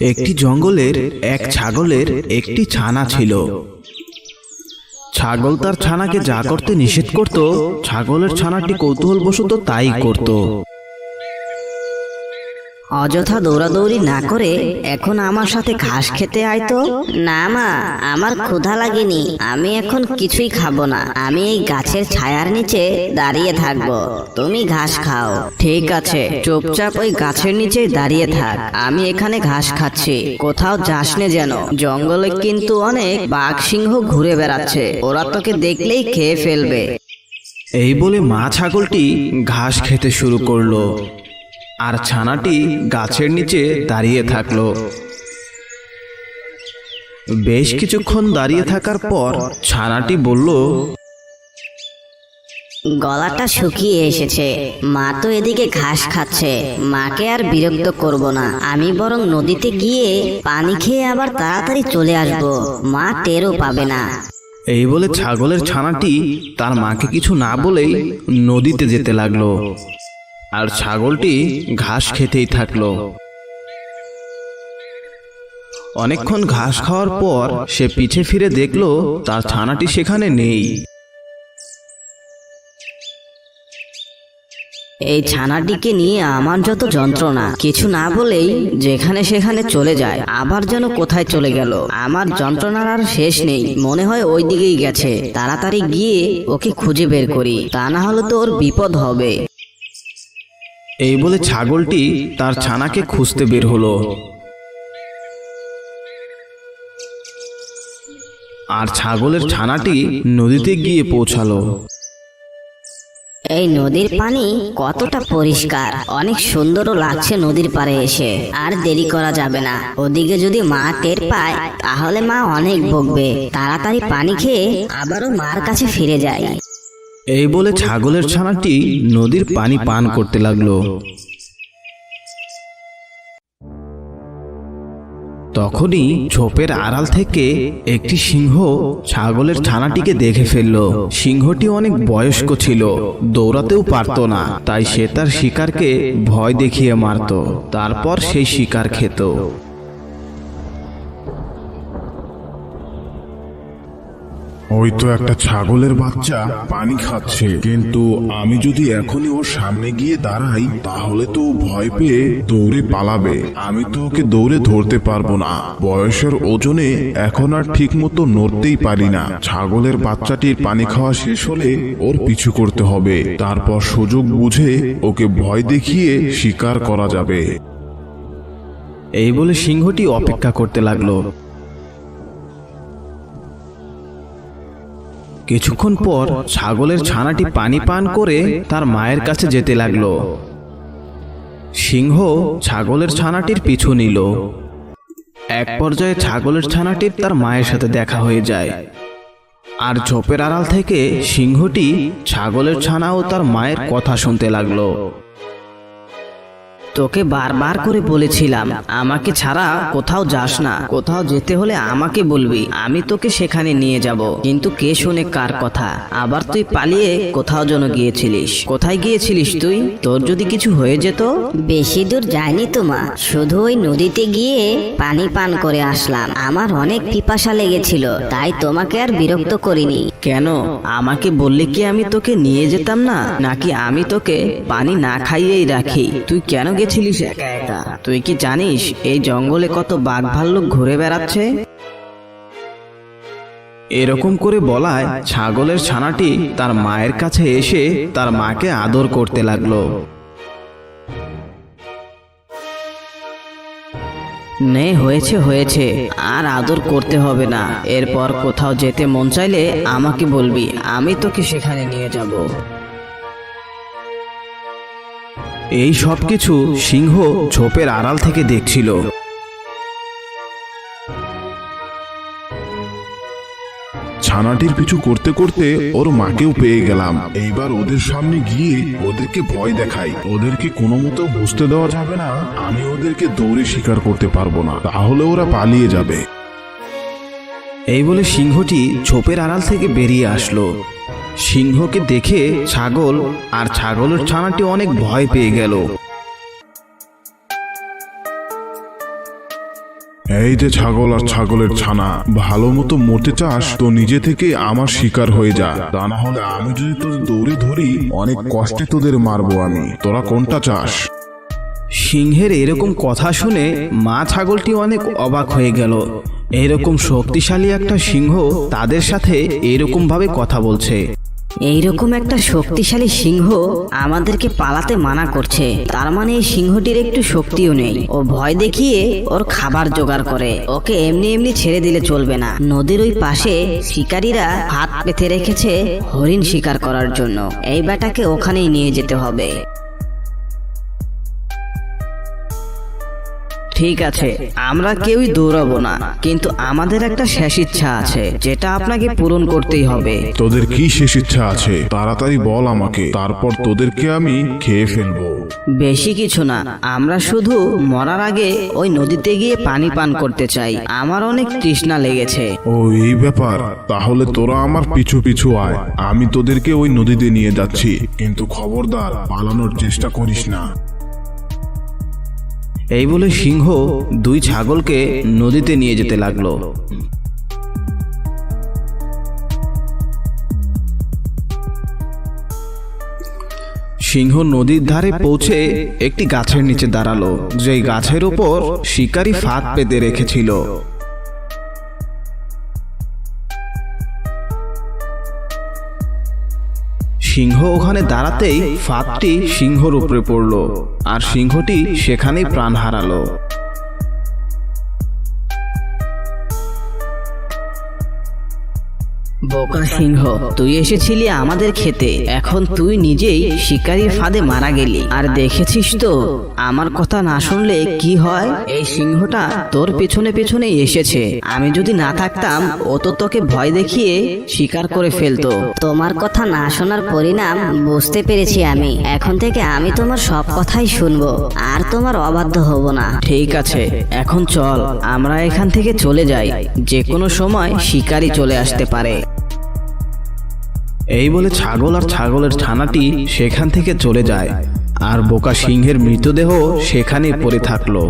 একটি জঙ্গলের এক ছাগলের একটি ছানা ছিল। ছাগল তার ছানাকে যা করতে নিষেধ করত, ছাগলের ছানাটি কৌতূহলবশত তাই করত। অযথা দৌড়াদৌড়ি না করে এখন আমার সাথে ঘাস খেতে আয় তো। না মা, আমার ক্ষুধা লাগেনি, আমি এখন কিছুই খাবো না। আমি এই গাছের ছায়ার নিচে দাঁড়িয়ে থাকবো, তুমি ঘাস খাও। ঠিক আছে, চুপচাপ ওই গাছের নিচে দাঁড়িয়ে থাক, আমি এখানে ঘাস খাচ্ছি, কোথাও যাস নে যেন। জঙ্গলে কিন্তু অনেক বাঘ সিংহ ঘুরে বেড়াচ্ছে, ওরা তোকে দেখলেই খেয়ে ফেলবে। এই বলে মা ছাগলটি ঘাস খেতে শুরু করলো, আর ছানাটি গাছের নিচে দাঁড়িয়ে থাকলো। বেশ কিছুক্ষণ দাঁড়িয়ে থাকার পর ছানাটি বলল, গলাটা শুকিয়ে এসেছে, মা তো এদিকে ঘাস খাচ্ছে, মাকে আর বিরক্ত করব না। আমি বরং নদীতে গিয়ে পানি খেয়ে আবার তাড়াতাড়ি চলে আসব, মা টেরও পাবে না। এই বলে ছাগলের ছানাটি তার মাকে কিছু না বলেই নদীতে যেতে লাগলো, আর ছাগলটি ঘাস খেতেই থাকলো। অনেকক্ষণ ঘাস খাওয়ার পর সে পিছে ফিরে দেখলো তার ছানাটি সেখানে নেই। এই ছানাটিকে নিয়ে আমার যত যন্ত্রণা, কিছু না বলেই যেখানে সেখানে চলে যায়, আবার যেন কোথায় চলে গেল। আমার যন্ত্রণার আর শেষ নেই, মনে হয় ওই দিকেই গেছে। তাড়াতাড়ি গিয়ে ওকে খুঁজে বের করি, তা না হলে তো ওর বিপদ হবে। এই বলে ছাগলটি তার ছানাকে খুঁজতে বের হলো, আর ছাগলের ছানাটি নদীতে গিয়ে পৌঁছালো। এই নদীর পানি কতটা পরিষ্কার, অনেক সুন্দরও লাগছে নদীর পাড়ে এসে। আর দেরি করা যাবে না, ওদিকে যদি মা টের পায় তাহলে মা অনেক বকবে। তাড়াতাড়ি পানি খেয়ে আবারও মার কাছে ফিরে যায়। এই বলে ছাগলের ছানাটি নদীর পানি পান করতে লাগলো। তখনই ঝোপের আড়াল থেকে একটি সিংহ ছাগলের ছানাটিকে দেখে ফেললো। সিংহটি অনেক বয়স্ক ছিল, দৌড়াতেও পারত না, তাই সে তার শিকারকে ভয় দেখিয়ে মারত, তারপর সেই শিকার খেত। ওই তো একটা ছাগলের বাচ্চা পানি খাচ্ছে, কিন্তু আমি যদি এখনই ওর সামনে গিয়ে দাঁড়াই তাহলে তো ও ভয় পেয়ে দৌড়ে পালাবে। আমি তো ওকে দৌড়ে ধরতে পারবো না, বয়সের ওজনে এখন আর ঠিক মতো নড়তেই পারি না। ছাগলের বাচ্চাটির পানি খাওয়া শেষ হলে ওর পিছু করতে হবে, তারপর সুযোগ বুঝে ওকে ভয় দেখিয়ে শিকার করা যাবে। এই বলে সিংহটি অপেক্ষা করতে লাগলো। কিছুক্ষণ পর ছাগলের ছানাটি পানি পান করে তার মায়ের কাছে যেতে লাগলো। সিংহ ছাগলের ছানাটির পিছু নিল। এক পর্যায়ে ছাগলের ছানাটির তার মায়ের সাথে দেখা হয়ে যায়, আর ঝোপের আড়াল থেকে সিংহটি ছাগলের ছানা ও তার মায়ের কথা শুনতে লাগলো। তোকে বারবার করে বলেছিলাম আমাকে ছাড়া কোথাও যাস না, কোথাও যেতে হলে আমাকে বলবি, আমি তোকে সেখানে নিয়ে যাব। কিন্তু কে শুনে কার কথা, আবার তুই পালিয়ে কোথাও যেন গিয়েছিলিস। কোথায় গিয়েছিলিস তুই? তোর যদি কিছু হয়ে যেত। বেশি দূর যায়নি তো মা, শুধু ওই নদীতে গিয়ে পানি পান করে আসলাম। আমার অনেক পিপাসা লেগেছিল, তাই তোমাকে আর বিরক্ত করিনি। কেন, আমাকে বললে কি আমি তোকে নিয়ে যেতাম না, নাকি আমি তোকে পানি না খাইয়েই রাখি? তুই কেন গেছিলিস একা একা? তুই কি জানিস এই জঙ্গলে কত বাঘ ভাল্লুক ঘুরে বেড়াচ্ছে? এরকম করে বলায় ছাগলের ছানাটি তার মায়ের কাছে এসে তার মাকে আদর করতে লাগলো। নে, হয়েছে হয়েছে, আর আদর করতে হবে না। এরপর কোথাও যেতে মন চাইলে আমাকে বলবি, আমি তোকে সেখানে নিয়ে যাব। এই সব কিছু সিংহ ঝোপের আড়াল থেকে দেখছিল। ছানাটির পিছু করতে করতে ওর মাকেও পেয়ে গেলাম। এইবার ওদের সামনে গিয়ে ওদেরকে ভয় দেখাই। ওদেরকে কোনো মতো বুঝতে দেওয়া যাবে না আমি ওদেরকে দৌড়ে শিকার করতে পারবো না, তাহলে ওরা পালিয়ে যাবে। এই বলে সিংহটি ঝোপের আড়াল থেকে বেরিয়ে আসলো। সিংহকে দেখে ছাগল আর ছাগলের ছানাটি অনেক ভয় পেয়ে গেল। এই যে ছাগল আর ছাগলের ছানা, ভালো মতো মরতে চাস তো নিজে থেকে আমার শিকার হয়ে যা, তা না হলে আমি যদি তোদের দৌড়ে ধরি অনেক কষ্টে তোদের মারবো আমি। তোরা কোনটা চাস? সিংহের এরকম কথা শুনে মা ছাগলটি অনেক অবাক হয়ে গেল। এরকম শক্তিশালী একটা সিংহ তাদের সাথে এরকম ভাবে কথা বলছে। এইরকম একটা শক্তিশালী সিংহ আমাদেরকে পালাতে মানা করছে, তার মানে এই সিংহটির একটু শক্তিও নেই। ও ভয় দেখিয়ে ওর খাবার জোগাড় করে, ওকে এমনি এমনি ছেড়ে দিলে চলবে না। নদীর ওই পাশে শিকারীরা হাত পেতে রেখেছে হরিণ শিকার করার জন্য, এই বেটাকে ওখানেই নিয়ে যেতে হবে। ঠিক আছে, আমরা কেউই দৌড়াবো না, কিন্তু আমাদের একটা শেষ ইচ্ছা আছে যেটা আপনাকে পূরণ করতেই হবে। তোদের কি শেষ ইচ্ছা আছে তাড়াতাড়ি বল আমাকে, তারপর তোদেরকে আমি খেয়ে ফেলবো। বেশি কিছু না, আমরা শুধু মরার আগে ওই নদীতে গিয়ে পানি পান করতে চাই, আমার অনেক তৃষ্ণা লেগেছে। ও এই ব্যাপার, তাহলে তোরা আমার পিছু পিছু আয়, আমি তোদেরকে ওই নদীতে নিয়ে যাচ্ছি, কিন্তু খবরদার পালানোর চেষ্টা করিস না। এই বলে সিংহ দুই ছাগলকে নদীতে নিয়ে যেতে লাগলো। সিংহ নদীর ধারে পৌঁছে একটি গাছের নিচে দাঁড়ালো, যেই গাছের উপর শিকারী ফাঁদ পেতে রেখেছিল। সিংহ ওখানে দাঁড়াতেই ফাঁদটি সিংহর উপরে পড়ল, আর সিংহটি সেখানেই প্রাণ হারালো। বোকা সিংহ, তুই এসেছিলি আমাদের খেতে, এখন তুই নিজেই শিকারীর ফাঁদে মারা গেলি। আর দেখেছিস তো আমার কথা না শুনলে কি হয়, এই সিংহটা তোর পেছনে পেছনে এসেছে। আমি যদি না থাকতাম ও তো তোকে ভয় দেখিয়ে শিকার করে ফেলতো। তোমার কথা না শোনার পরিণাম বুঝতে পেরেছি আমি, এখন থেকে আমি তোমার সব কথাই শুনবো আর তোমার অবাধ্য হব না। ঠিক আছে, এখন চল আমরা এখান থেকে চলে যাই, যে কোনো সময় শিকারী চলে আসতে পারে। এই বলে ছাগল আর ছাগলের ছানাটি সেখান থেকে চলে যায়, আর বোকা সিংহের মৃতদেহ সেখানেই পড়ে থাকলো।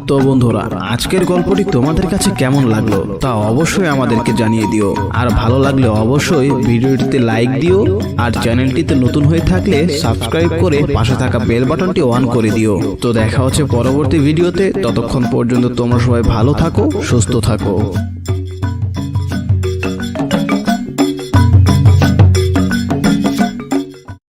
তো বন্ধুরা, আজকের গল্পটি তোমাদের কাছে কেমন লাগলো তা অবশ্যই আমাদেরকে জানিয়ে দিও, আর ভালো লাগলে অবশ্যই ভিডিওটিতে লাইক দিও, আর চ্যানেলটিতে নতুন হয়ে থাকলে সাবস্ক্রাইব করে পাশে থাকা বেল বাটনটি অন করে দিও। তো দেখা হচ্ছে পরবর্তী ভিডিওতে, ততক্ষণ পর্যন্ত তোমরা সবাই ভালো থাকো, সুস্থ থাকো।